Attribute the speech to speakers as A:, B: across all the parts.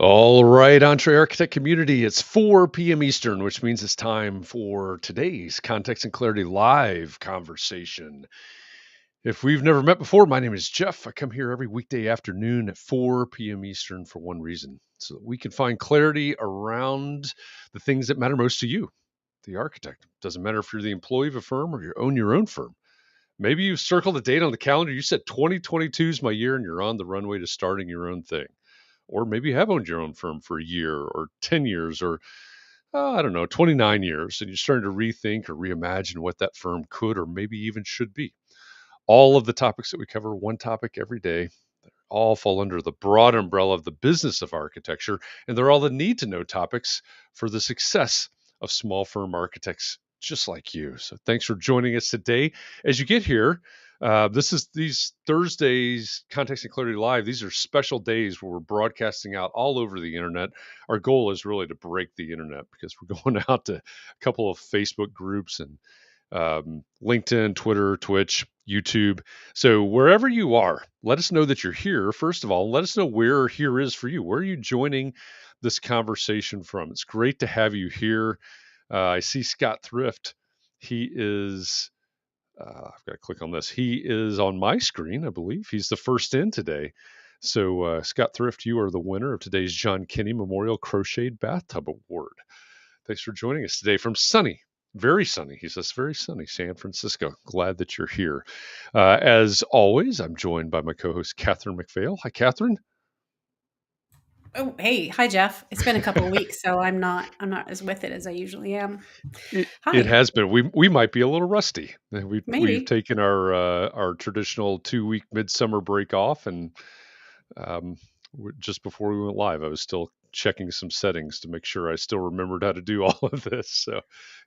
A: All right, Entre Architect community, it's 4 p.m. Eastern, which means it's time for today's Context and Clarity Live conversation. If we've never met before, my name is Jeff. I come here every weekday afternoon at 4 p.m. Eastern for one reason, so that we can find clarity around the things that matter most to you, the architect. Doesn't matter if you're the employee of a firm or you own your own firm. Maybe you've circled a date on the calendar. You said 2022 is my year and you're on the runway to starting your own thing. Or maybe you have owned your own firm for a year or 10 years or, I don't know, 29 years, and you're starting to rethink or reimagine what that firm could or maybe even should be. All of the topics that we cover, one topic every day, all fall under the broad umbrella of the business of architecture, and they're all the need to know topics for the success of small firm architects just like you. So thanks for joining us today. As you get here, these Thursdays, Context and Clarity Live. These are special days where we're broadcasting out all over the internet. Our goal is really to break the internet because we're going out to a couple of Facebook groups and LinkedIn, Twitter, Twitch, YouTube. So wherever you are, let us know that you're here. First of all, let us know where here is for you. Where are you joining this conversation from? It's great to have you here. I see Scott Thrift. He is, I've got to click on this. He is on my screen, I believe. He's the first in today. So Scott Thrift, you are the winner of today's John Kinney Memorial Crocheted Bathtub Award. Thanks for joining us today from sunny, very sunny. He says very sunny San Francisco. Glad that you're here. As always, I'm joined by my co-host Katharine MacPhail. Hi, Katharine.
B: Oh, hey. Hi, Jeff. It's been a couple of weeks, so I'm not as with it as I usually am.
A: It
B: Hi.
A: has been. We might be a little rusty. We've
B: Maybe.
A: taken our traditional 2-week midsummer break off, and um, just before we went live, I was still checking some settings to make sure I still remembered how to do all of this. So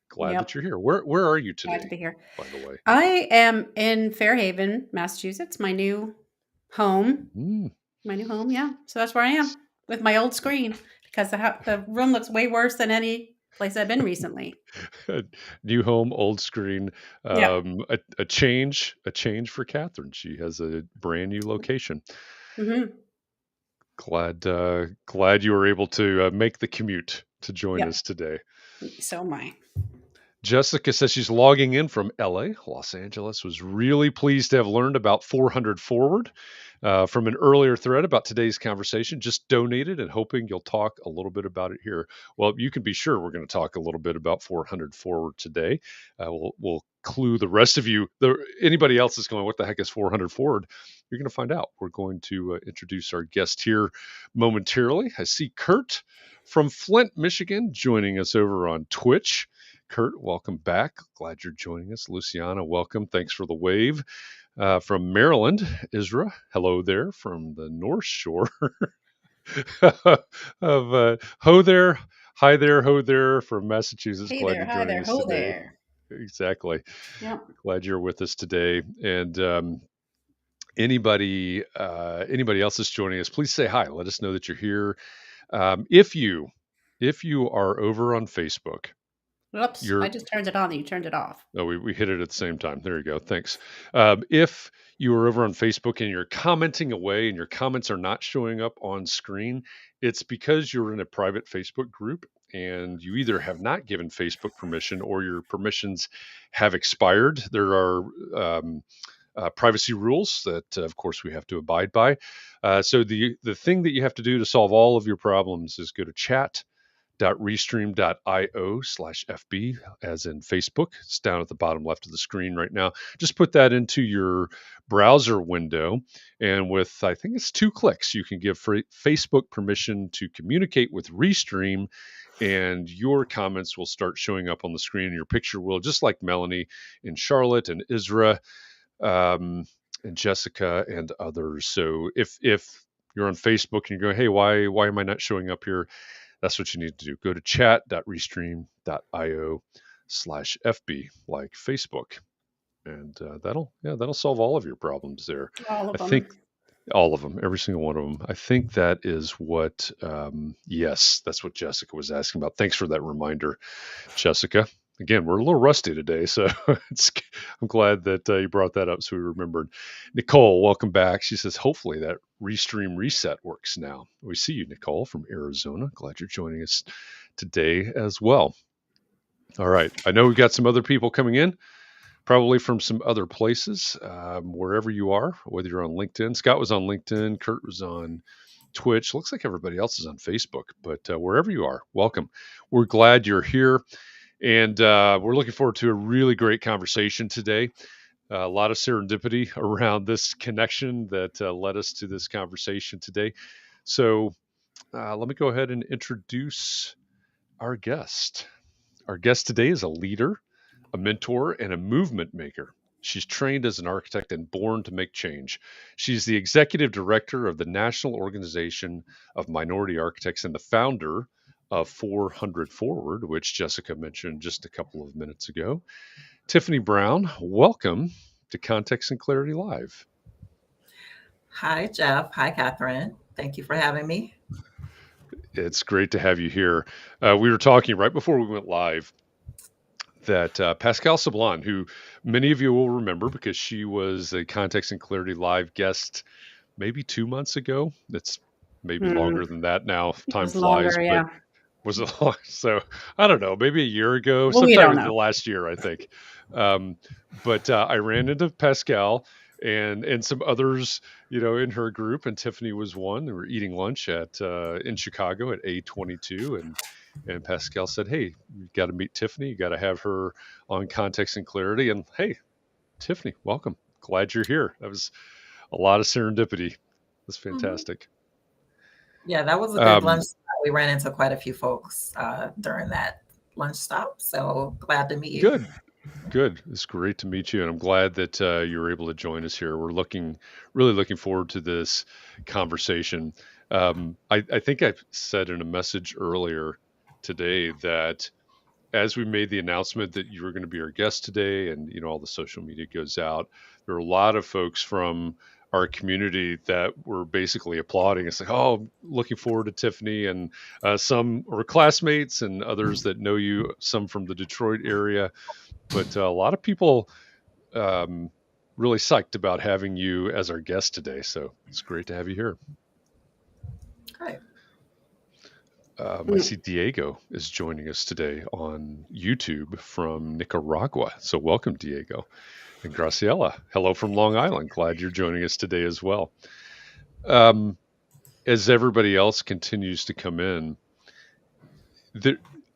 A: glad that
B: Yep.
A: you're here. Where are you
B: Glad to
A: today,
B: be here.
A: by the way?
B: I am in Fairhaven, Massachusetts, my new home.
A: Mm.
B: My new home, yeah. So that's where I am with my old screen because the room looks way worse than any place I've been recently.
A: New home, old screen.
B: Yeah.
A: A change for Catherine. She has a brand new location.
B: Mm-hmm.
A: Glad you were able to make the commute to join
B: Yep.
A: us today.
B: So am I.
A: Jessica says she's logging in from LA, Los Angeles. Was really pleased to have learned about 400 Forward from an earlier thread about today's conversation. Just donated and hoping you'll talk a little bit about it here. Well, you can be sure we're going to talk a little bit about 400 Forward today. We'll clue the rest of you. Anybody else is going, what the heck is 400 Forward? You're going to find out. We're going to introduce our guest here momentarily. I see Kurt from Flint, Michigan, joining us over on Twitch. Kurt, welcome back. Glad you're joining us. Luciana, welcome. Thanks for the wave. From Maryland, Isra, hello there from the North Shore of ho there, hi there, ho there from Massachusetts.
B: Hey
A: Glad
B: there.
A: you're
B: Hi
A: joining
B: there.
A: us
B: Ho
A: today.
B: there.
A: Exactly.
B: Yep.
A: Glad you're with us today. And anybody else that's joining us, please say hi. Let us know that you're here. If you are over on Facebook,
B: Whoops. I
A: you're
B: just turned it on and you turned it off.
A: Oh, we hit it at the same time. There you go. Thanks. If you are over on Facebook and you're commenting away and your comments are not showing up on screen, it's because you're in a private Facebook group and you either have not given Facebook permission or your permissions have expired. There are privacy rules that, of course, we have to abide by. So the thing that you have to do to solve all of your problems is go to chat.restream.io/FB, as in Facebook. It's down at the bottom left of the screen right now. Just put that into your browser window, and with, I think it's 2 clicks, you can give Facebook permission to communicate with Restream, and your comments will start showing up on the screen. And your picture will, just like Melanie and Charlotte and Isra, and Jessica and others. So if you're on Facebook and you're going, hey, why am I not showing up here? That's what you need to do. Go to chat.restream.io/FB, like Facebook. And that'll solve all of your problems there.
B: All
A: I
B: of
A: think
B: them.
A: all of them, every single one of them. I think that is what, yes, that's what Jessica was asking about. Thanks for that reminder, Jessica. Again, we're a little rusty today, so I'm glad that you brought that up so we remembered. Nicole, welcome back. She says, hopefully that Restream reset works now. We see you, Nicole, from Arizona. Glad you're joining us today as well. All right. I know we've got some other people coming in, probably from some other places, wherever you are, whether you're on LinkedIn. Scott was on LinkedIn. Kurt was on Twitch. Looks like everybody else is on Facebook, but wherever you are, welcome. We're glad you're here. And we're looking forward to a really great conversation today. A lot of serendipity around this connection that led us to this conversation today. So let me go ahead and introduce our guest. Our guest today is a leader, a mentor, and a movement maker. She's trained as an architect and born to make change. She's the executive director of the National Organization of Minority Architects and the founder of 400 Forward, which Jessica mentioned just a couple of minutes ago. Tiffany Brown, welcome to Context and Clarity Live.
C: Hi, Jeff. Hi, Katharine. Thank you for having me.
A: It's great to have you here. We were talking right before we went live that Pascal Sablon, who many of you will remember because she was a Context and Clarity Live guest maybe 2 months ago. It's maybe longer than that now. Time flies,
B: longer,
A: but was it long? So I don't know, maybe a year ago,
B: well, we
A: sometime
B: don't
A: in
B: know.
A: the last year, I think. But I ran into Pascal and some others, in her group, and Tiffany was one. We were eating lunch at in Chicago at A22, and Pascal said, "Hey, you got to meet Tiffany. You got to have her on Context and Clarity." And hey, Tiffany, welcome. Glad you're here. That was a lot of serendipity. That's fantastic.
C: Yeah, that was a good lunch stop. We ran into quite a few folks during that lunch stop. So glad to meet you.
A: Good. It's great to meet you, and I'm glad that you were able to join us here. We're really looking forward to this conversation. I think I said in a message earlier today that as we made the announcement that you were going to be our guest today, and all the social media goes out, there are a lot of folks from our community that were basically applauding. It's like, oh, looking forward to Tiffany, and some were classmates, and others that know you, some from the Detroit area. But a lot of people really psyched about having you as our guest today. So it's great to have you here.
C: Great.
A: I see Diego is joining us today on YouTube from Nicaragua. So welcome, Diego. And Graciela, hello from Long Island. Glad you're joining us today as well. As everybody else continues to come in,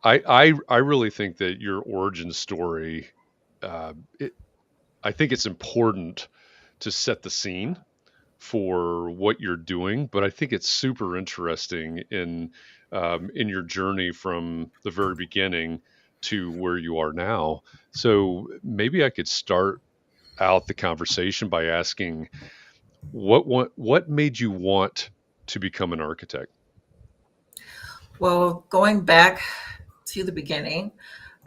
A: I really think that your origin story, I think it's important to set the scene for what you're doing, but I think it's super interesting in your journey from the very beginning to where you are now. So maybe I could start out the conversation by asking what made you want to become an architect?
C: Well, going back to the beginning,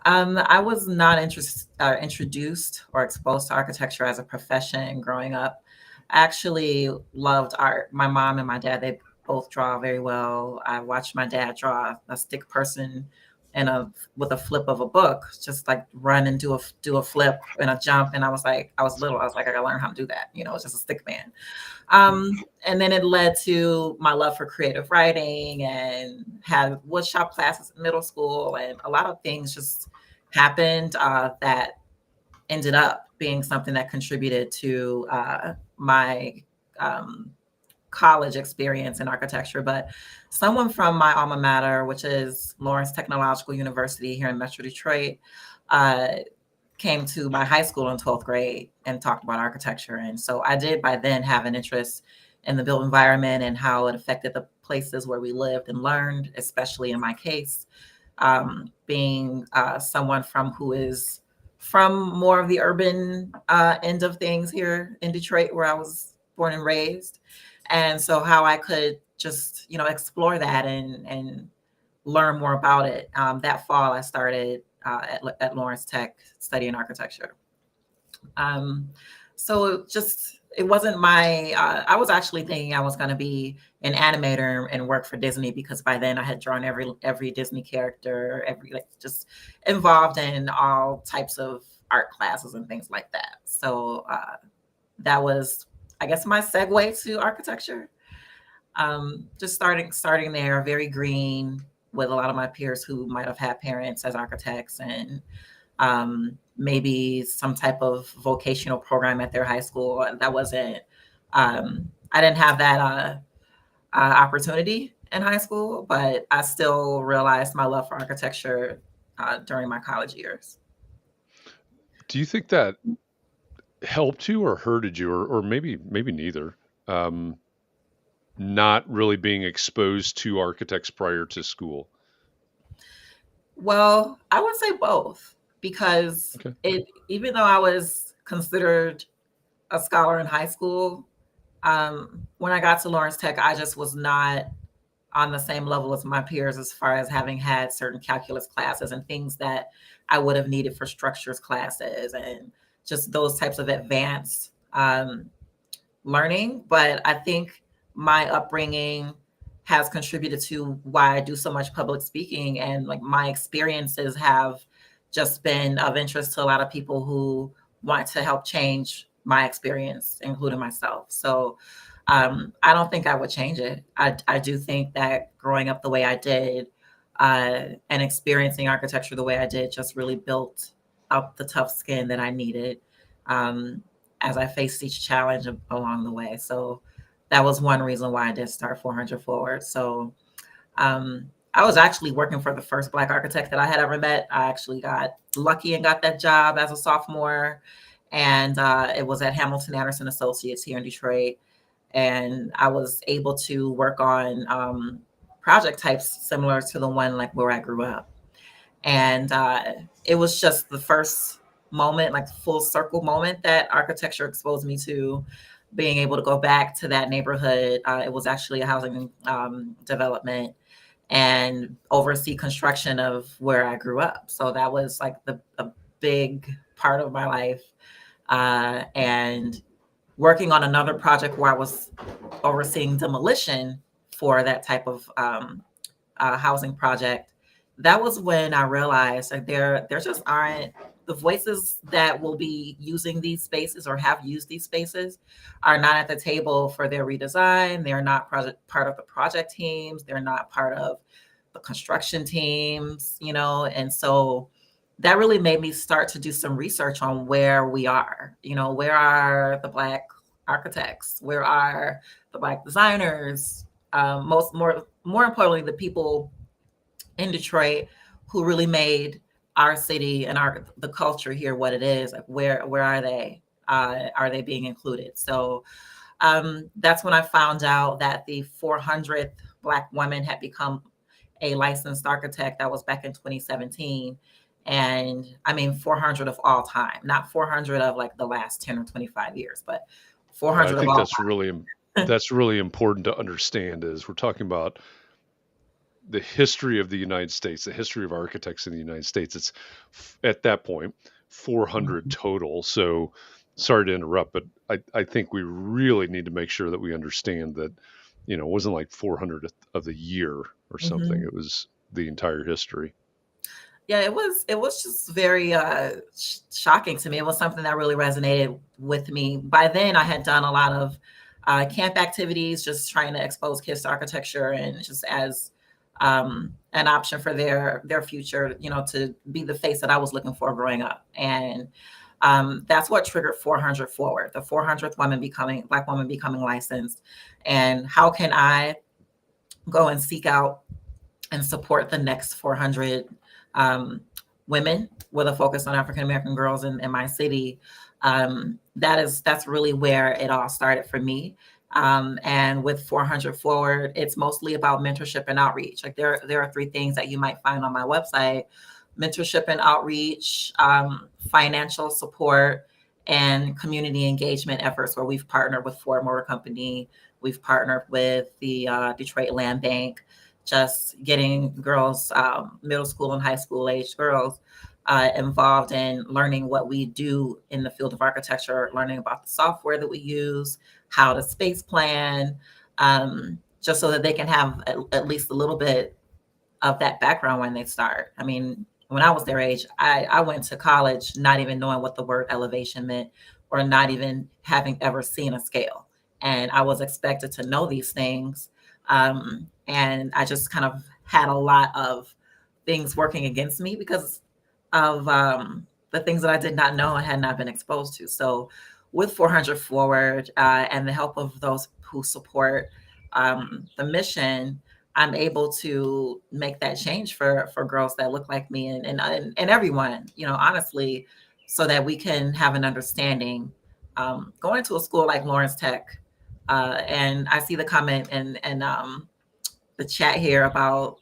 C: I was not introduced or exposed to architecture as a profession growing up. I actually loved art. My mom and my dad, they both draw very well. I watched my dad draw a stick person with a flip of a book, just like run and do a flip and a jump. And I was little. I was like, I gotta learn how to do that. It's just a stick man. And then it led to my love for creative writing and had woodshop classes in middle school, and a lot of things just happened that ended up being something that contributed to my college experience in architecture. But someone from my alma mater, which is Lawrence Technological University here in Metro Detroit, came to my high school in 12th grade and talked about architecture. And so I did by then have an interest in the built environment and how it affected the places where we lived and learned, especially in my case, being someone who is from more of the urban end of things here in Detroit, where I was born and raised. And so how I could just, explore that and learn more about it. That fall, I started at Lawrence Tech studying architecture. So just it wasn't my, I was actually thinking I was going to be an animator and work for Disney, because by then I had drawn every Disney character, just involved in all types of art classes and things like that. So that was, I guess, my segue to architecture. Just starting there, very green, with a lot of my peers who might have had parents as architects, and maybe some type of vocational program at their high school. That wasn't, I didn't have that opportunity in high school, but I still realized my love for architecture during my college years.
A: Do you think that helped you or hurted you, or maybe neither? Not really being exposed to architects prior to school.
C: Well, I would say both, because even though I was considered a scholar in high school, when I got to Lawrence Tech, I just was not on the same level as my peers as far as having had certain calculus classes and things that I would have needed for structures classes and just those types of advanced learning. But I think my upbringing has contributed to why I do so much public speaking, and like my experiences have just been of interest to a lot of people who want to help change my experience, including myself. So I don't think I would change it. I do think that growing up the way I did and experiencing architecture the way I did just really built up the tough skin that I needed as I faced each challenge along the way. So that was one reason why I did start 400 Forward. So I was actually working for the first Black architect that I had ever met. I actually got lucky and got that job as a sophomore. And it was at Hamilton Anderson Associates here in Detroit. And I was able to work on project types similar to the one like where I grew up. And it was just the first moment, like full circle moment, that architecture exposed me to being able to go back to that neighborhood. It was actually a housing development, and oversee construction of where I grew up. So that was like a big part of my life. And working on another project where I was overseeing demolition for that type of housing project, that was when I realized like there just aren't the voices that will be using these spaces or have used these spaces are not at the table for their redesign. They're not part of the project teams. They're not part of the construction teams, and so that really made me start to do some research on where we are. Where are the Black architects? Where are the Black designers? More importantly, the people in Detroit who really made our city and the culture here what it is. Like where are they? Are they being included? So that's when I found out that the 400th Black woman had become a licensed architect. That was back in 2017. And I mean 400 of all time, not 400 of like the last 10 or 25 years, but 400
A: I think
C: of all
A: that's
C: time.
A: that's really important to understand, is we're talking about the history of the United States, the history of architects in the United States. It's at that point 400 total. So sorry to interrupt, but I think we really need to make sure that we understand that, it wasn't like 400 of the year or something.
C: Mm-hmm.
A: It was the entire history.
C: Yeah, it was just very shocking to me. It was something that really resonated with me. By then, I had done a lot of camp activities, just trying to expose kids to architecture, and just as an option for their future, to be the face that I was looking for growing up. And that's what triggered 400 Forward, the 400th Black woman becoming licensed. And how can I go and seek out and support the next 400 women with a focus on African American girls in my city? That's really where it all started for me. And with 400 Forward, it's mostly about mentorship and outreach. Like there are 3 things that you might find on my website: mentorship and outreach, financial support, and community engagement efforts, where we've partnered with Ford Motor Company. We've partnered with the Detroit Land Bank, just getting girls, middle school and high school aged girls, involved in learning what we do in the field of architecture, learning about the software that we use, how to space plan, just so that they can have at least a little bit of that background when they start. I mean, when I was their age, I went to college not even knowing what the word elevation meant, or not even having ever seen a scale. And I was expected to know these things. And I just kind of had a lot of things working against me because of the things that I did not know and had not been exposed to. So with 400 Forward and the help of those who support the mission, I'm able to make that change for girls that look like me and everyone, you know, honestly, so that we can have an understanding. Going to a school like Lawrence Tech, and I see the comment and the chat here about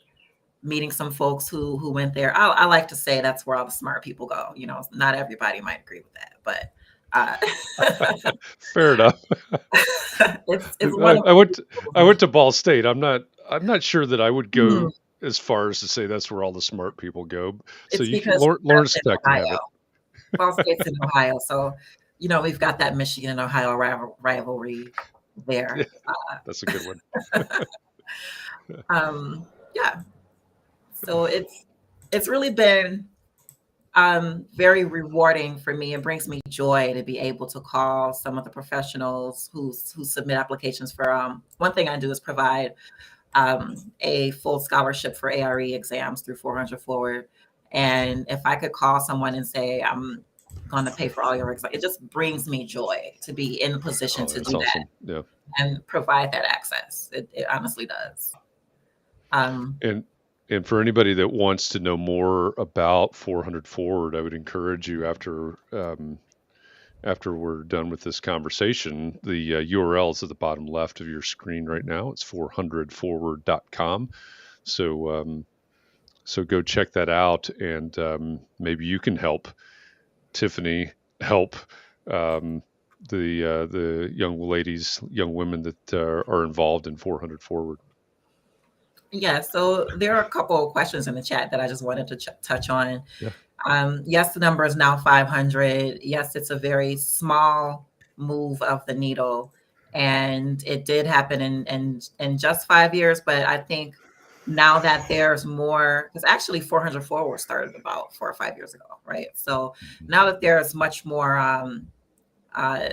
C: meeting some folks who went there. I like to say that's where all the smart people go. You know, not everybody might agree with that, but
A: Fair enough.
C: it's one of
A: I went to Ball State. I'm not sure that I would go
C: Mhm.
A: as far as to say that's where all the smart people go. So
C: It's
A: you can,
C: because
A: Lawrence
C: that's in
A: Tech can have
C: Ohio.
A: it.
C: Ball State's in Ohio, so you know we've got that Michigan and Ohio rivalry there.
A: That's a good one.
C: Yeah, so it's really been very rewarding for me. It brings me joy to be able to call some of the professionals who submit applications for. One thing I do is provide a full scholarship for ARE exams through 400 Forward, and if I could call someone and say I'm going to pay for all your exams, it just brings me joy to be in the position
A: Oh,
C: to
A: that's
C: do
A: awesome.
C: that
A: Yeah.
C: and provide that access. It honestly does.
A: And for anybody that wants to know more about 400 Forward, I would encourage you after we're done with this conversation, the URL is at the bottom left of your screen right now. It's 400forward.com. So go check that out, and maybe you can help Tiffany help the young ladies, young women that are involved in 400 Forward.
C: Yeah, so there are a couple of questions in the chat that I just wanted to touch on.
A: Yeah.
C: Yes, the number is now 500. Yes, it's a very small move of the needle, and it did happen in just 5 years. But I think now that there's more, because actually 400 Forward started about 4 or 5 years ago, right? So now that there's much more uh,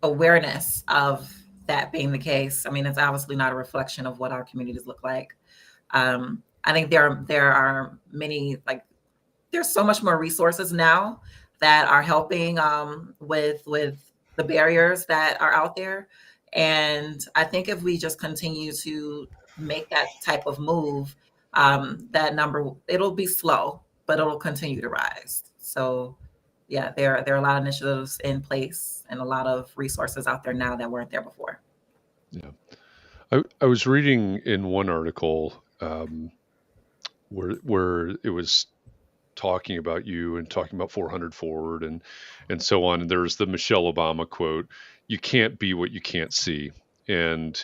C: awareness of that being the case, I mean, it's obviously not a reflection of what our communities look like. I think there are many, like, there's so much more resources now that are helping with the barriers that are out there. And I think if we just continue to make that type of move, that number, it'll be slow, but it'll continue to rise. So yeah, there are a lot of initiatives in place and a lot of resources out there now that weren't there before.
A: Yeah. I was reading in one article where it was talking about you and talking about 400 Forward and so on. And there's the Michelle Obama quote: "You can't be what you can't see." And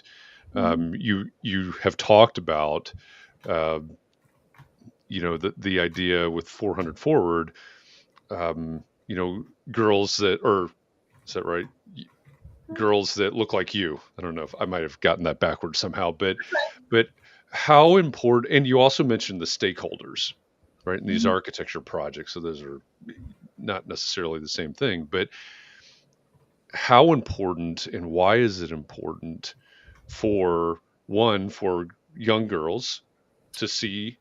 A: you have talked about the idea with 400 Forward, girls that are, is that right? Girls that look like you. I don't know if I might have gotten that backwards somehow, but how important, and you also mentioned the stakeholders, right? In these architecture projects. So those are not necessarily the same thing, but how important and why is it important for young girls to see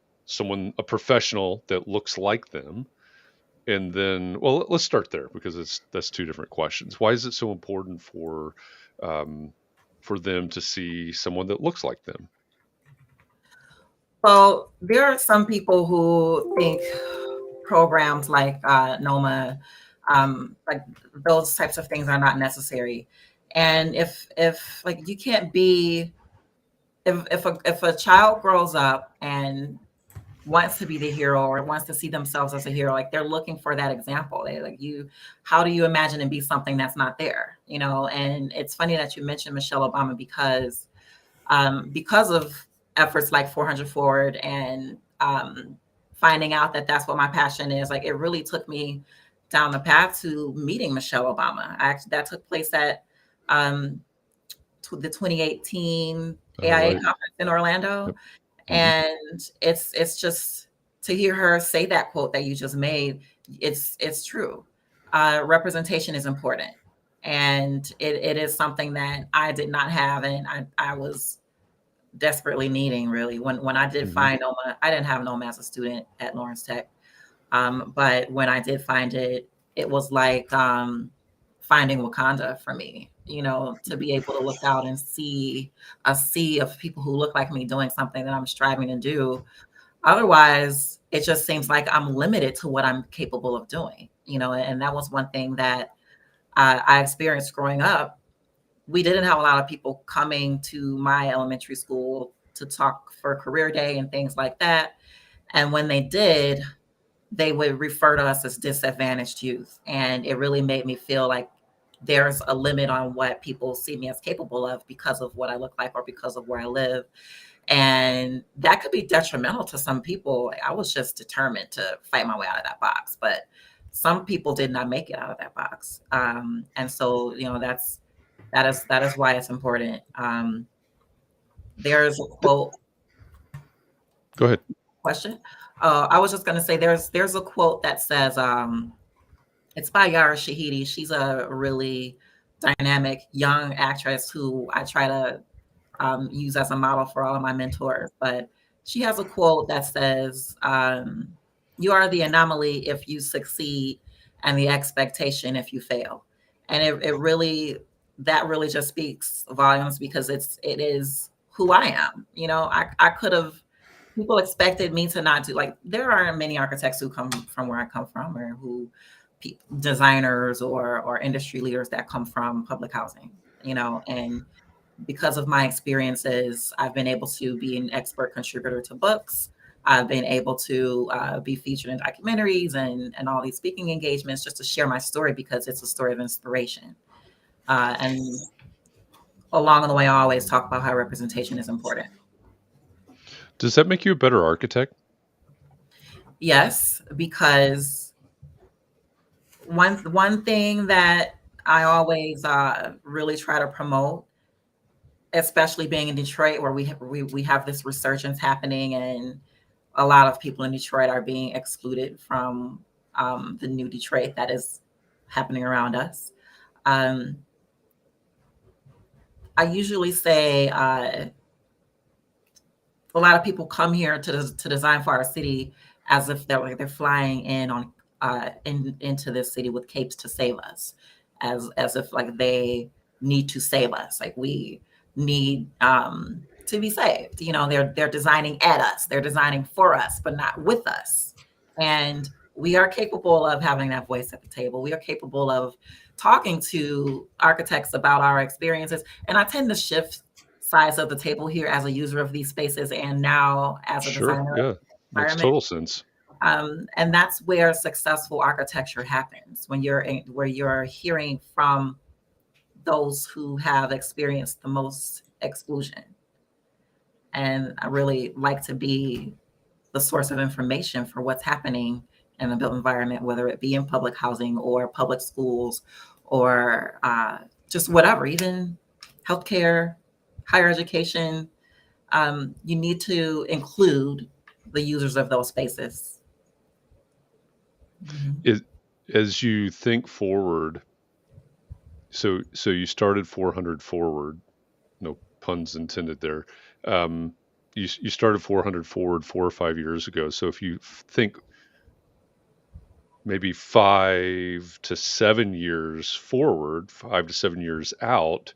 A: a professional that looks like them? And then, well, let's start there because that's two different questions. Why is it so important for them to see someone that looks like them?
C: Well, there are some people who think programs like NOMA, like those types of things are not necessary. And if like you can't be, if a child grows up and wants to be the hero or wants to see themselves as a hero, like they're looking for that example. They like, how do you imagine and be something that's not there? You know, and it's funny that you mentioned Michelle Obama because of efforts like 400 Forward and finding out that that's what my passion is. Like, it really took me down the path to meeting Michelle Obama. That took place at the 2018 AIA conference in Orlando.
A: Yep.
C: And it's just to hear her say that quote that you just made, it's true. Representation is important. And it is something that I did not have, and I was desperately needing, really. When I did find NOMA, I didn't have NOMA as a student at Lawrence Tech. But when I did find it, it was like finding Wakanda for me, to be able to look out and see a sea of people who look like me doing something that I'm striving to do. Otherwise, it just seems like I'm limited to what I'm capable of doing, and that was one thing that I experienced growing up. We didn't have a lot of people coming to my elementary school to talk for career day and things like that. And when they did, they would refer to us as disadvantaged youth. And it really made me feel like there's a limit on what people see me as capable of because of what I look like or because of where I live. And that could be detrimental to some people. I was just determined to fight my way out of that box, but some people did not make it out of that box. And so, that is why it's important. There's a quote.
A: Go ahead.
C: Question. I was just going to say there's a quote that says, it's by Yara Shahidi. She's a really dynamic young actress who I try to use as a model for all of my mentors. But she has a quote that says, "You are the anomaly if you succeed, and the expectation if you fail." And that really just speaks volumes, because it is who I am. I could have. People expected me to not do, like, there aren't many architects who come from where I come from, or designers or industry leaders that come from public housing, and because of my experiences, I've been able to be an expert contributor to books. I've been able to be featured in documentaries and all these speaking engagements, just to share my story, because it's a story of inspiration. And along the way, I always talk about how representation is important.
A: Does that make you a better architect?
C: Yes, because one thing that I always really try to promote, especially being in Detroit, where we have this resurgence happening, and a lot of people in Detroit are being excluded from the new Detroit that is happening around us. I usually say a lot of people come here to design for our city as if they're flying into this city with capes to save us, as if like they need to save us, like we need to be saved. They're designing at us, they're designing for us, but not with us. And we are capable of having that voice at the table. We are capable of talking to architects about our experiences. And I tend to shift sides of the table here as a user of these spaces, and now as a designer.
A: Yeah, makes total sense.
C: And that's where successful architecture happens, where you're hearing from those who have experienced the most exclusion. And I really like to be the source of information for what's happening in the built environment, whether it be in public housing or public schools or just whatever, even healthcare, higher education. You need to include the users of those spaces.
A: As you think forward, so you started 400 Forward, no puns intended there. You started 400 Forward 4 or 5 years ago. So if you think maybe 5 to 7 years forward, 5 to 7 years out,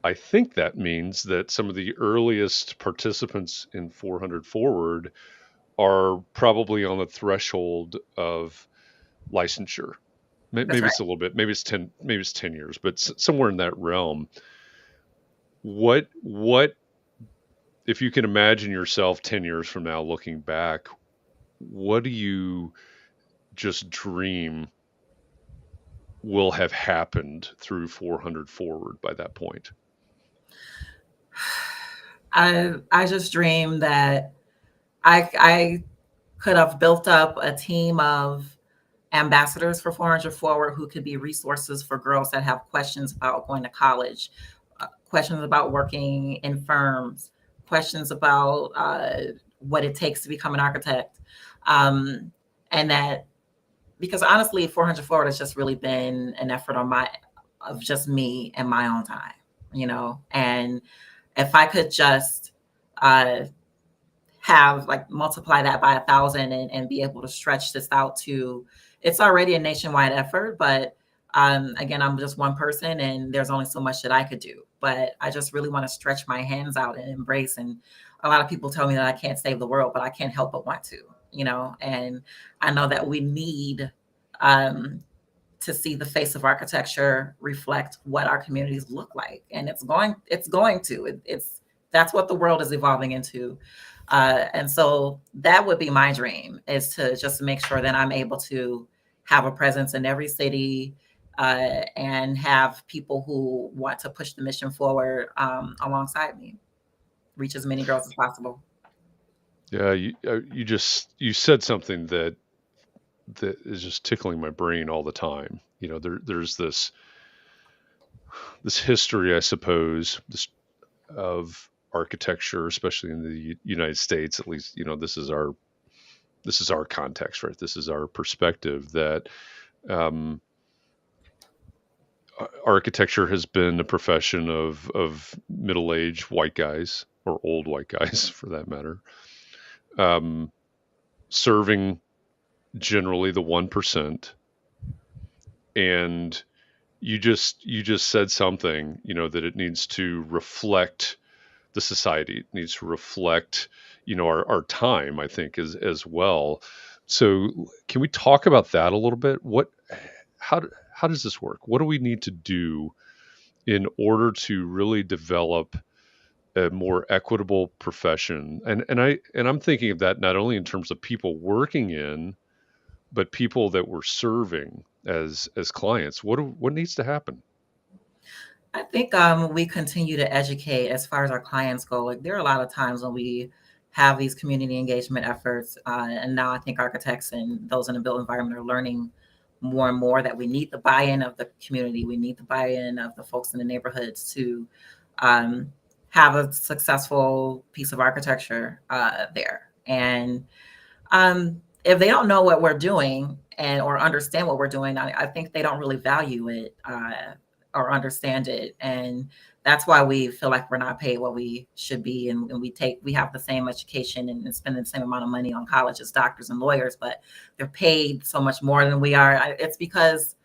A: I think that means that some of the earliest participants in 400 Forward are probably on the threshold of licensure. Maybe it's a little bit, maybe it's 10 years, but somewhere in that realm. What if you can imagine yourself 10 years from now looking back, what do you just dream will have happened through 400 Forward by that point?
C: I just dream that I could have built up a team of ambassadors for 400 Forward who could be resources for girls that have questions about going to college, questions about working in firms, questions about what it takes to become an architect. And that, because honestly, 400 Forward has just really been an effort of just me and my own time, and if I could just have multiply that by 1,000 and be able to stretch this out to, it's already a nationwide effort, but again, I'm just one person and there's only so much that I could do, but I just really want to stretch my hands out and embrace. And a lot of people tell me that I can't save the world, but I can't help but want to, and I know that we need to see the face of architecture reflect what our communities look like. And it's that's what the world is evolving into. And so that would be my dream, is to just make sure that I'm able to have a presence in every city and have people who want to push the mission forward alongside me, reach as many girls as possible.
A: Yeah, you said something that is just tickling my brain all the time. There's this history, I suppose, of architecture, especially in the United States. At least, this is our context, right? This is our perspective, that architecture has been a profession of middle-aged white guys, or old white guys for that matter, serving generally the 1%. And you just said something, that it needs to reflect the society. It needs to reflect, our time, I think, as well. So can we talk about that a little bit? How does this work? What do we need to do in order to really develop a more equitable profession? And I'm thinking of that not only in terms of people working in, but people that we're serving as clients. What needs to happen?
C: I think we continue to educate as far as our clients go. Like, there are a lot of times when we have these community engagement efforts, and now I think architects and those in the built environment are learning more and more that we need the buy-in of the community. We need the buy-in of the folks in the neighborhoods to have a successful piece of architecture there. And if they don't know what we're doing or understand what we're doing, I think they don't really value it or understand it. And that's why we feel like we're not paid what we should be. And we have the same education and spend the same amount of money on college as doctors and lawyers, but they're paid so much more than we are. It's because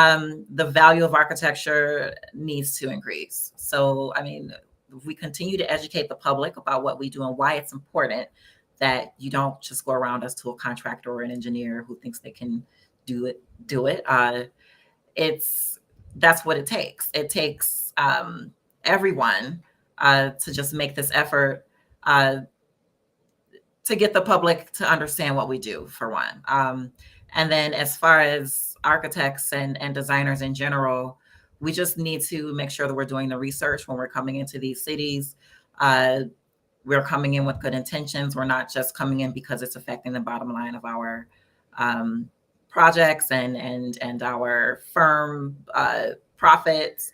C: the value of architecture needs to increase. So, I mean, if we continue to educate the public about what we do and why it's important that you don't just go around us to a contractor or an engineer who thinks they can do it. That's what it takes. It takes everyone to just make this effort to get the public to understand what we do, for one. And then as far as architects and designers in general, we just need to make sure that we're doing the research when we're coming into these cities. We're coming in with good intentions. We're not just coming in because it's affecting the bottom line of our projects and our firm profits.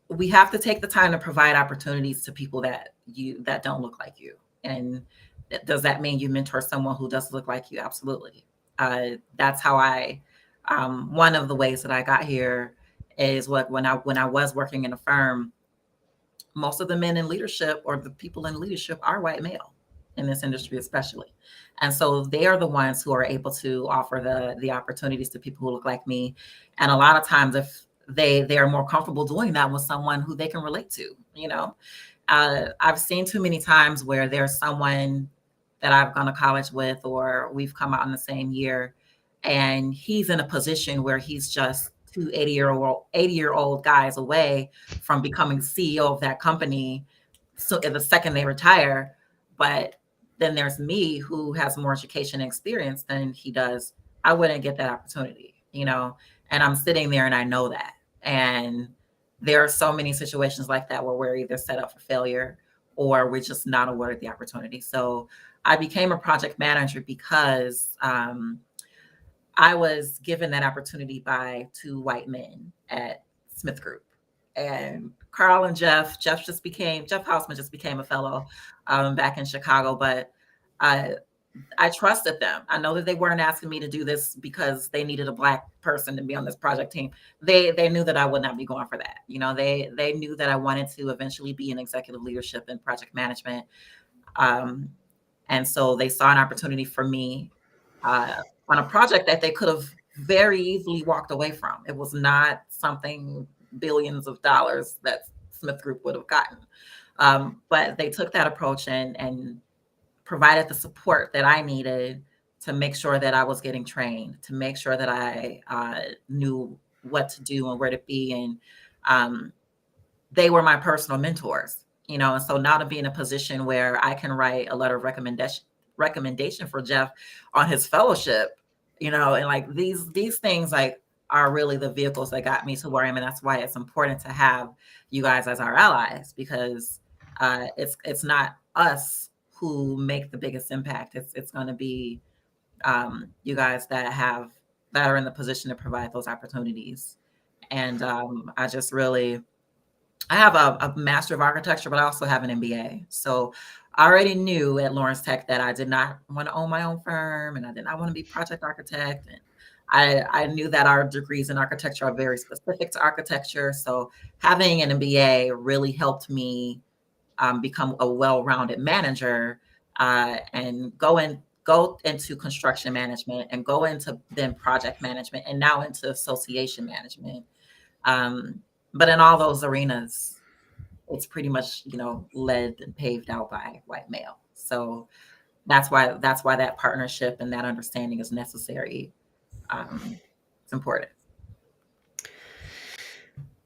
C: We have to take the time to provide opportunities to people that don't look like you. And does that mean you mentor someone who does look like you? Absolutely. That's how one of the ways that I got here is when I was working in a firm, most of the men in leadership or the people in leadership are white male in this industry, especially. And so they are the ones who are able to offer the opportunities to people who look like me. And a lot of times, if they are more comfortable doing that with someone who they can relate to, I've seen too many times where there's someone that I've gone to college with, or we've come out in the same year, and he's in a position where he's just 80-year-old guys away from becoming CEO of that company. So the second they retire, but then there's me who has more education and experience than he does. I wouldn't get that opportunity, and I'm sitting there and I know that. And there are so many situations like that where we're either set up for failure or we're just not awarded the opportunity. So I became a project manager because I was given that opportunity by two white men at Smith Group. And Carl and Jeff Hausman just became a fellow back in Chicago, but I trusted them. I know that they weren't asking me to do this because they needed a Black person to be on this project team. They knew that I would not be going for that. They knew that I wanted to eventually be in executive leadership and project management. And so they saw an opportunity for me on a project that they could have very easily walked away from. It was not something billions of dollars that Smith Group would have gotten. But they took that approach and provided the support that I needed to make sure that I was getting trained, to make sure that I knew what to do and where to be. And they were my personal mentors, and so now to be in a position where I can write a letter of recommendation for Jeff on his fellowship, and like these things like are really the vehicles that got me to where I am. And that's why it's important to have you guys as our allies, because it's not us who make the biggest impact. It's going to be you guys that are in the position to provide those opportunities. And I have a Master of Architecture, but I also have an MBA. So I already knew at Lawrence Tech that I did not want to own my own firm, and I did not want to be project architect. And I knew that our degrees in architecture are very specific to architecture. So having an MBA really helped me become a well-rounded manager and go into construction management and go into then project management and now into association management. But in all those arenas, it's pretty much, led and paved out by white male. So that's why that partnership and that understanding is necessary. It's important.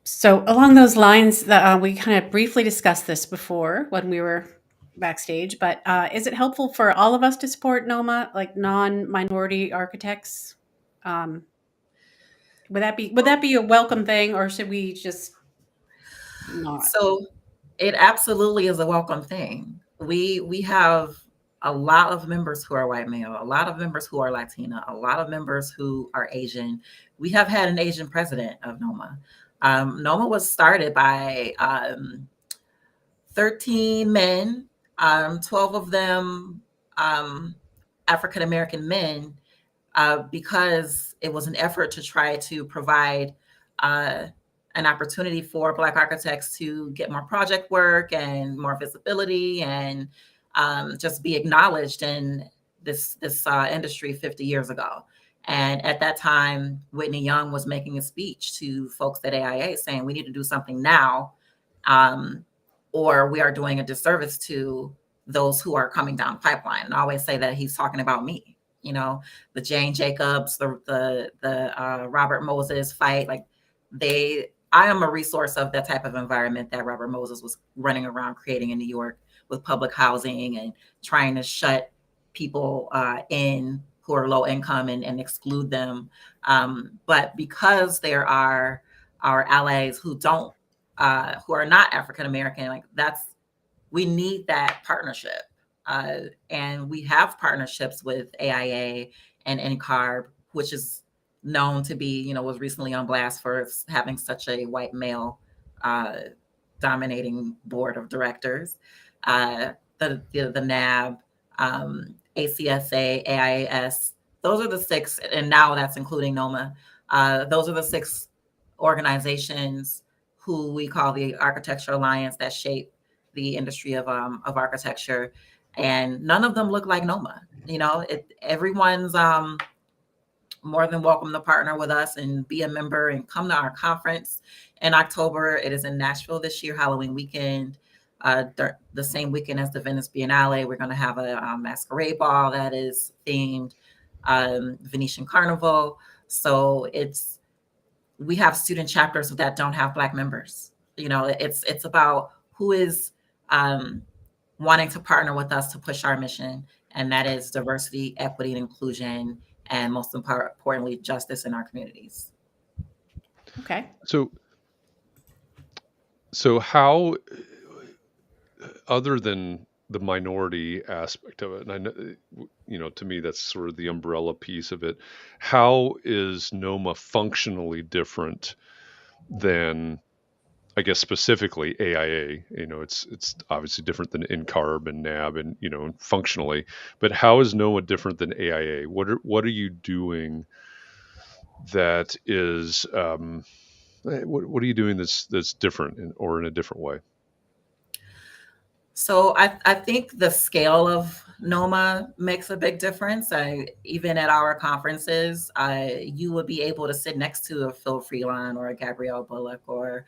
B: So along those lines, we kind of briefly discussed this before when we were backstage, but is it helpful for all of us to support NOMA, like non-minority architects? Would that be a welcome thing, or should we just not?
C: So it absolutely is a welcome thing. We have a lot of members who are white male, a lot of members who are Latina, a lot of members who are Asian. We have had an Asian president of NOMA. NOMA was started by 13 men, 12 of them African-American men, because it was an effort to try to provide an opportunity for Black architects to get more project work and more visibility and just be acknowledged in this industry 50 years ago. And at that time, Whitney Young was making a speech to folks at AIA saying, we need to do something now, or we are doing a disservice to those who are coming down the pipeline. And I always say that he's talking about me, the Jane Jacobs, the Robert Moses fight. Like I am a resource of that type of environment that Robert Moses was running around creating in New York with public housing and trying to shut people in who are low income and exclude them. But because there are our allies who are not African American, like we need that partnership. And we have partnerships with AIA and NCARB, which is known to be, was recently on blast for having such a white male dominating board of directors. The NAB, ACSA, AIAS, those are the 6, and now that's including NOMA. Those are the 6 organizations who we call the Architecture Alliance that shape the industry of architecture, and none of them look like NOMA. Everyone's more than welcome to partner with us and be a member and come to our conference in October. It is in Nashville this year, Halloween weekend. The same weekend as the Venice Biennale, we're going to have a masquerade ball that is themed Venetian Carnival. So we have student chapters that don't have Black members. It's about who is wanting to partner with us to push our mission, and that is diversity, equity, and inclusion, and most importantly, justice in our communities.
B: Okay.
A: So how other than the minority aspect of it, and I know, to me, that's sort of the umbrella piece of it. How is NOMA functionally different than, I guess, specifically AIA? It's obviously different than NCARB and NAB, and functionally. But how is NOMA different than AIA? What are you doing that is what are you doing that's different or in a different way?
C: So I think the scale of NOMA makes a big difference. Even at our conferences, you would be able to sit next to a Phil Freelon or a Gabrielle Bullock or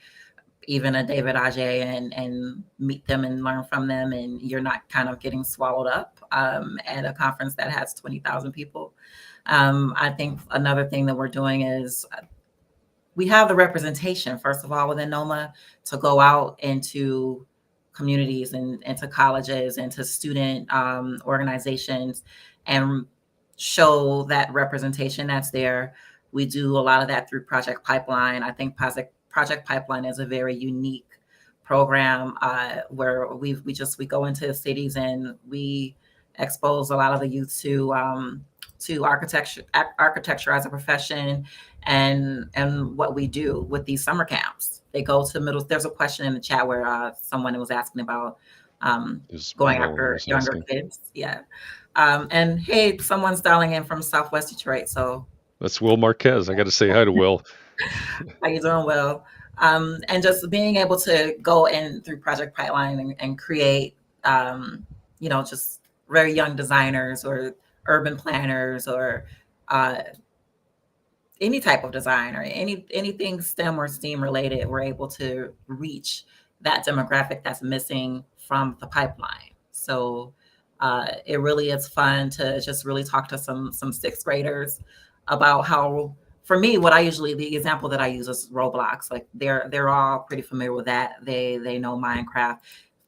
C: even a David Ajay and meet them and learn from them. And you're not kind of getting swallowed up at a conference that has 20,000 people. I think another thing that we're doing is we have the representation, first of all, within NOMA to go out into communities and into colleges and to student organizations and show that representation that's there. We do a lot of that through Project Pipeline. I think Project Pipeline is a very unique program where we go into cities and we expose a lot of the youth to architecture as a profession and what we do with these summer camps. They go to middle. There's a question in the chat where someone was asking about going after younger kids. Yeah. And hey, someone's dialing in from Southwest Detroit. So
A: that's Will Marquez. I got to say hi to Will.
C: How you doing, Will? And just being able to go in through Project Pipeline and create, just very young designers or urban planners or any type of design or anything STEM or STEAM related, we're able to reach that demographic that's missing from the pipeline. So it really is fun to just really talk to some sixth graders about how, for me, the example that I use is Roblox. Like they're all pretty familiar with that. They know Minecraft.